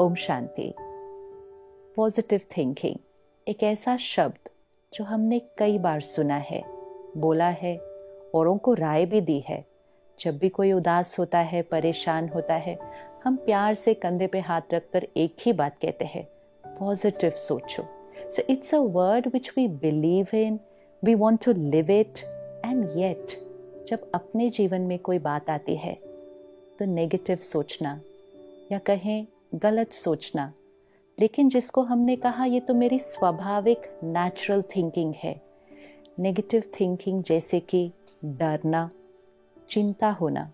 Om Shanti. Positive thinking एक ऐसा शब्द जो हमने कई बार सुना है, बोला है, औरों को राय भी दी है। जब भी कोई उदास होता है, परेशान होता है, हम प्यार से कंधे पे हाथ रखकर एक ही बात कहते हैं, पॉजिटिव सोचो। So it's a word which we believe in, we want to live it, and yet जब अपने जीवन में कोई बात आती है तो नेगेटिव सोचना या कहें गलत सोचना, लेकिन जिसको हमने कहा ये तो मेरी स्वाभाविक नेचुरल थिंकिंग है। नेगेटिव थिंकिंग जैसे कि डरना, चिंता होना,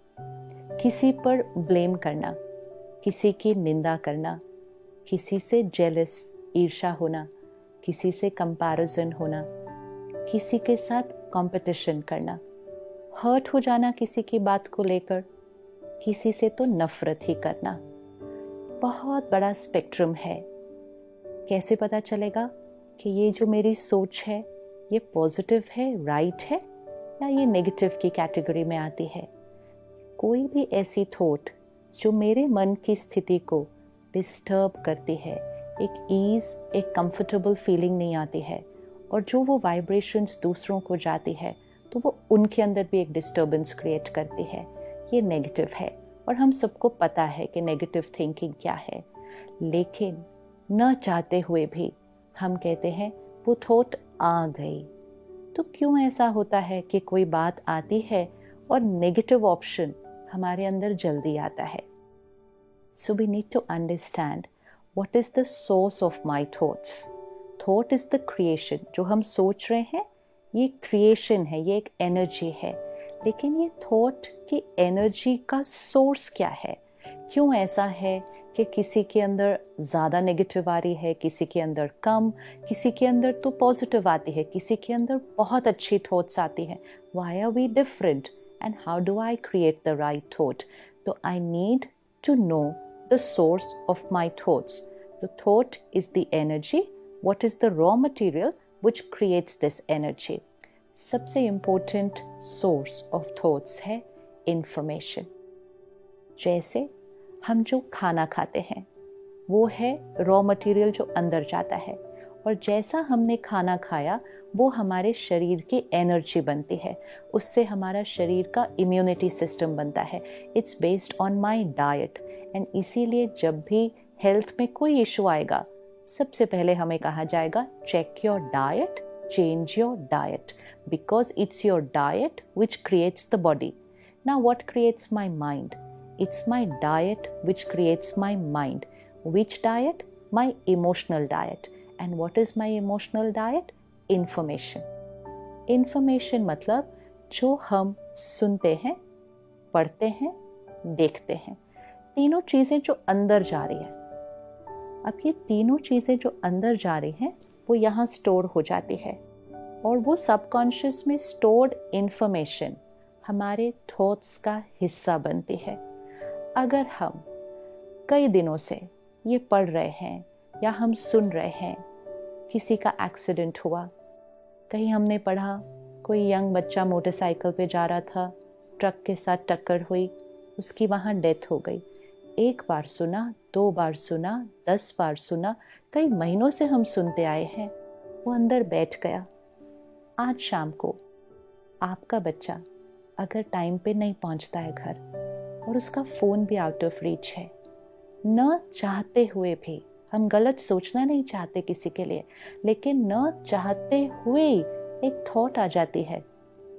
किसी पर ब्लेम करना, किसी की निंदा करना, किसी से जेलस ईर्ष्या होना, किसी से कंपैरिजन होना, किसी के साथ कंपटीशन करना, हर्ट हो जाना किसी की बात को लेकर, किसी से तो नफरत ही करना। बहुत बड़ा स्पेक्ट्रम है। कैसे पता चलेगा कि ये जो मेरी सोच है ये पॉजिटिव है, राइट है, या ये नेगेटिव की कैटेगरी में आती है? कोई भी ऐसी थॉट जो मेरे मन की स्थिति को डिस्टर्ब करती है, एक ईज, एक कंफर्टेबल फीलिंग नहीं आती है, और जो वो वाइब्रेशंस दूसरों को जाती है तो वो उनके अंदर भी एक डिस्टर्बेंस क्रिएट करती है, ये नेगेटिव है। और हम सबको पता है कि नेगेटिव थिंकिंग क्या है, लेकिन न चाहते हुए भी हम कहते हैं वो थॉट आ गई। तो क्यों ऐसा होता है कि कोई बात आती है और नेगेटिव ऑप्शन हमारे अंदर जल्दी आता है? So we need to understand what is the source of my thoughts. Thought is the creation. जो हम सोच रहे हैं ये क्रिएशन है, ये एक एनर्जी है, लेकिन ये थॉट की एनर्जी का सोर्स क्या है? क्यों ऐसा है कि किसी के अंदर ज़्यादा नेगेटिव आ रही है, किसी के अंदर कम, किसी के अंदर तो पॉजिटिव आती है, किसी के अंदर बहुत अच्छी थॉट्स आती हैं? Why are we different and how do I create the right thought? तो I need to know the source of my thoughts. The thought is the energy. What is the raw material which creates this energy? सबसे important source of thoughts है information. जैसे हम जो खाना खाते हैं वो है raw material जो अंदर जाता है, और जैसा हमने खाना खाया वो हमारे शरीर की एनर्जी बनती है, उससे हमारा शरीर का इम्यूनिटी सिस्टम बनता है. It's based on my diet. And इसीलिए जब भी हेल्थ में कोई इशू आएगा सबसे पहले हमें कहा जाएगा check your diet, change your diet, because it's your diet which creates the body. Now what creates my mind? It's my diet which creates my mind. Which diet? My emotional diet. And what is my emotional diet? Information. Information मतलब जो हम सुनते हैं, पढ़ते हैं, देखते हैं, तीनों चीज़ें जो अंदर जा रही हैं. अब ये तीनों चीज़ें जो अंदर जा रही हैं वो यहाँ स्टोर हो जाती है, और वो सबकॉन्शियस में स्टोर्ड इंफॉर्मेशन हमारे थॉट्स का हिस्सा बनती है. अगर हम कई दिनों से ये पढ़ रहे हैं या हम सुन रहे हैं किसी का एक्सीडेंट हुआ, कहीं हमने पढ़ा कोई यंग बच्चा मोटरसाइकिल पे जा रहा था, ट्रक के साथ टक्कर हुई, उसकी वहाँ डेथ हो गई. एक बार सुना, 2 बार सुना, 10 बार सुना, कई महीनों से हम सुनते आए हैं, वो अंदर बैठ गया. आज शाम को आपका बच्चा अगर टाइम पे नहीं पहुंचता है घर और उसका फ़ोन भी आउट ऑफ रीच है, न चाहते हुए भी, हम गलत सोचना नहीं चाहते किसी के लिए, लेकिन न चाहते हुए एक थॉट आ जाती है,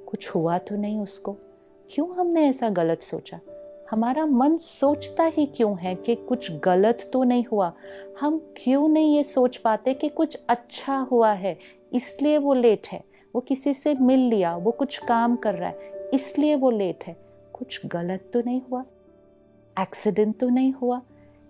कुछ हुआ तो नहीं उसको? क्यों हमने ऐसा गलत सोचा? हमारा मन सोचता ही क्यों है कि कुछ गलत तो नहीं हुआ? हम क्यों नहीं ये सोच पाते कि कुछ अच्छा हुआ है, इसलिए वो लेट है, वो किसी से मिल लिया, वो कुछ काम कर रहा है, इसलिए वो लेट है, कुछ गलत तो नहीं हुआ, एक्सीडेंट तो नहीं हुआ?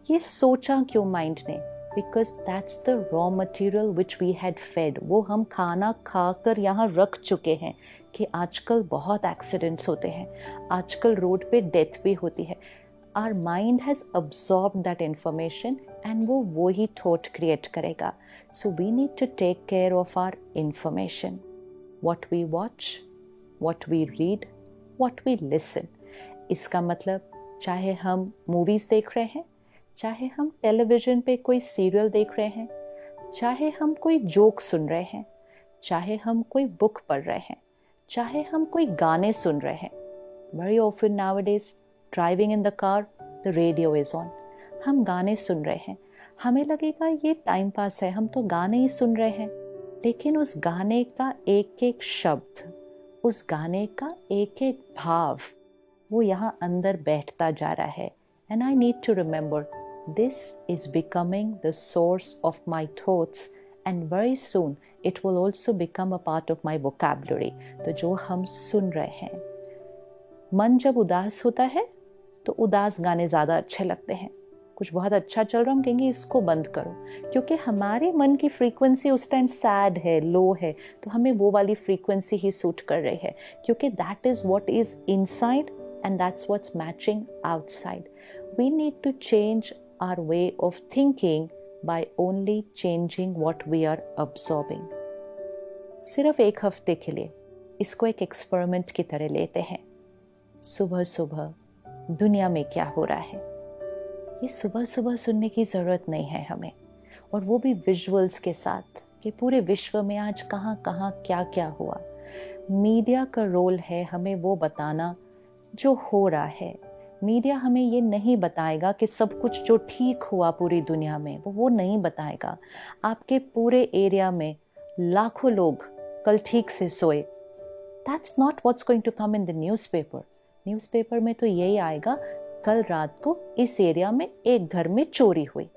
ये सोचा क्यों माइंड ने? Because that's the raw material which we had fed. वो हम खाना खाकर यहाँ रख चुके हैं कि आजकल बहुत एक्सीडेंट्स होते हैं, आजकल रोड पे डेथ भी होती है. Our mind has absorbed that information and वो वही थॉट क्रिएट करेगा. So we need to take care of our information. What we watch, what we read, what we listen. इसका मतलब चाहे हम मूवीज़ देख रहे हैं, चाहे हम टेलीविज़न पे कोई सीरियल देख रहे हैं, चाहे हम कोई जोक सुन रहे हैं, चाहे हम कोई बुक पढ़ रहे हैं, चाहे हम कोई गाने सुन रहे हैं. Very often nowadays, driving in the car, the radio is on. हम गाने सुन रहे हैं. हमें लगेगा ये टाइम पास है, हम तो गाने ही सुन रहे हैं. लेकिन उस गाने का एक एक शब्द, उस गाने का एक एक भाव, वो यहाँ अंदर बैठता जा रहा है. And I need to remember, this is becoming the source of my thoughts, and very soon it will also become a part of my vocabulary. तो जो हम सुन रहे हैं, मन जब उदास होता है तो उदास गाने ज़्यादा अच्छे लगते हैं. कुछ बहुत अच्छा चल रहा, हम कहेंगे इसको बंद करो, क्योंकि हमारे मन की फ्रीक्वेंसी उस टाइम सैड है, लो है, तो हमें वो वाली फ्रीक्वेंसी ही सूट कर रही है, क्योंकि that is what is inside and that's what's matching outside. We need to change our way of thinking by only changing what we are absorbing. सिर्फ एक हफ्ते के लिए इसको एक एक्सपेरिमेंट की तरह लेते हैं. सुबह सुबह दुनिया में क्या हो रहा है, ये सुबह सुबह सुनने की ज़रूरत नहीं है हमें, और वो भी विजुअल्स के साथ कि पूरे विश्व में आज कहाँ कहाँ क्या क्या हुआ. मीडिया का रोल है हमें वो बताना जो हो रहा है. मीडिया हमें ये नहीं बताएगा कि सब कुछ जो ठीक हुआ पूरी दुनिया में, वो नहीं बताएगा. आपके पूरे एरिया में लाखों लोग कल ठीक से सोए, that's not what's going to come in the newspaper. Newspaper में तो यही आएगा कल रात को इस एरिया में एक घर में चोरी हुई.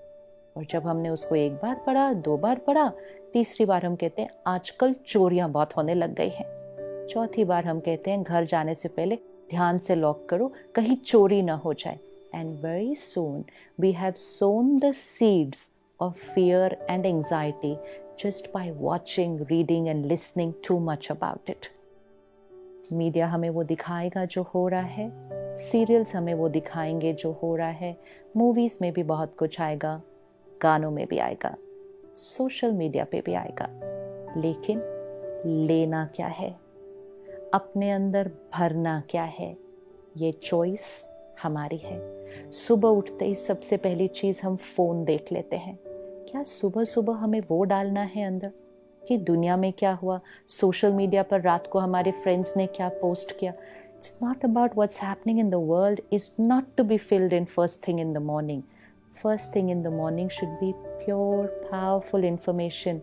और जब हमने उसको एक बार पढ़ा, दो बार पढ़ा, तीसरी बार हम कहते हैं आजकल चोरियां बहुत होने लग गई हैं. चौथी बार हम कहते हैं घर जाने से पहले ध्यान से लॉक करो, कहीं चोरी ना हो जाए. And very soon we have sown the seeds of fear and anxiety just by watching, reading and listening too much about it. Media हमें वो दिखाएगा जो हो रहा है, सीरियल्स हमें वो दिखाएंगे जो हो रहा है, मूवीज़ में भी बहुत कुछ आएगा, गानों में भी आएगा, सोशल मीडिया पे भी आएगा. लेकिन लेना क्या है, अपने अंदर भरना क्या है, ये चॉइस हमारी है. सुबह उठते ही सबसे पहली चीज़ हम फ़ोन देख लेते हैं. क्या सुबह सुबह हमें वो डालना है अंदर कि दुनिया में क्या हुआ, सोशल मीडिया पर रात को हमारे फ्रेंड्स ने क्या पोस्ट किया. It's not about what's happening in the world, is not to be filled in first thing in the morning. First thing in the morning should be pure powerful information,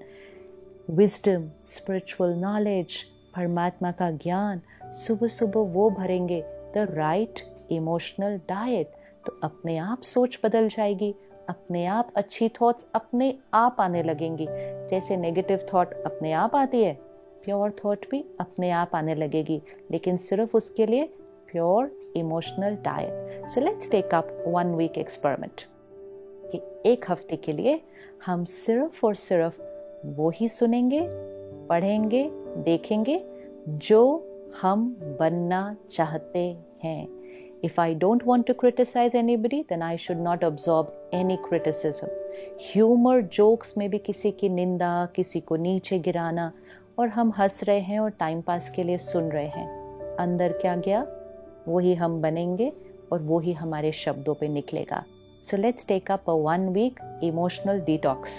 wisdom, spiritual knowledge, परमात्मा का ज्ञान. सुबह सुबह वो भरेंगे, the right emotional diet, तो अपने आप सोच बदल जाएगी. अपने आप अच्छी थॉट्स अपने आप आने लगेंगी. जैसे नेगेटिव थॉट अपने आप आती है, प्योर थॉट भी अपने आप आने लगेगी, लेकिन सिर्फ उसके लिए pure emotional diet. So let's take up 1 week experiment कि एक हफ्ते के लिए हम सिर्फ और सिर्फ वो ही सुनेंगे, पढ़ेंगे, देखेंगे जो हम बनना चाहते हैं. If I don't want to criticize anybody, then I should not absorb any criticism. Humor, jokes में भी किसी की निंदा, किसी को नीचे गिराना, और हम हंस रहे हैं और टाइम पास के लिए सुन रहे हैं. अंदर क्या गया, वही हम बनेंगे और वही हमारे शब्दों पे निकलेगा. So let's take up a 1 week emotional detox.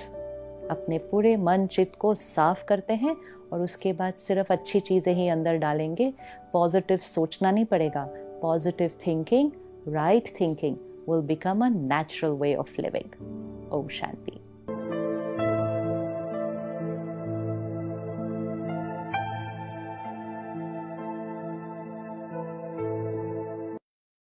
अपने पूरे मन चित्त को साफ करते हैं और उसके बाद सिर्फ अच्छी चीज़ें ही अंदर डालेंगे. पॉजिटिव सोचना नहीं पड़ेगा. Positive thinking, right thinking will become a natural way of living. Om Shanti.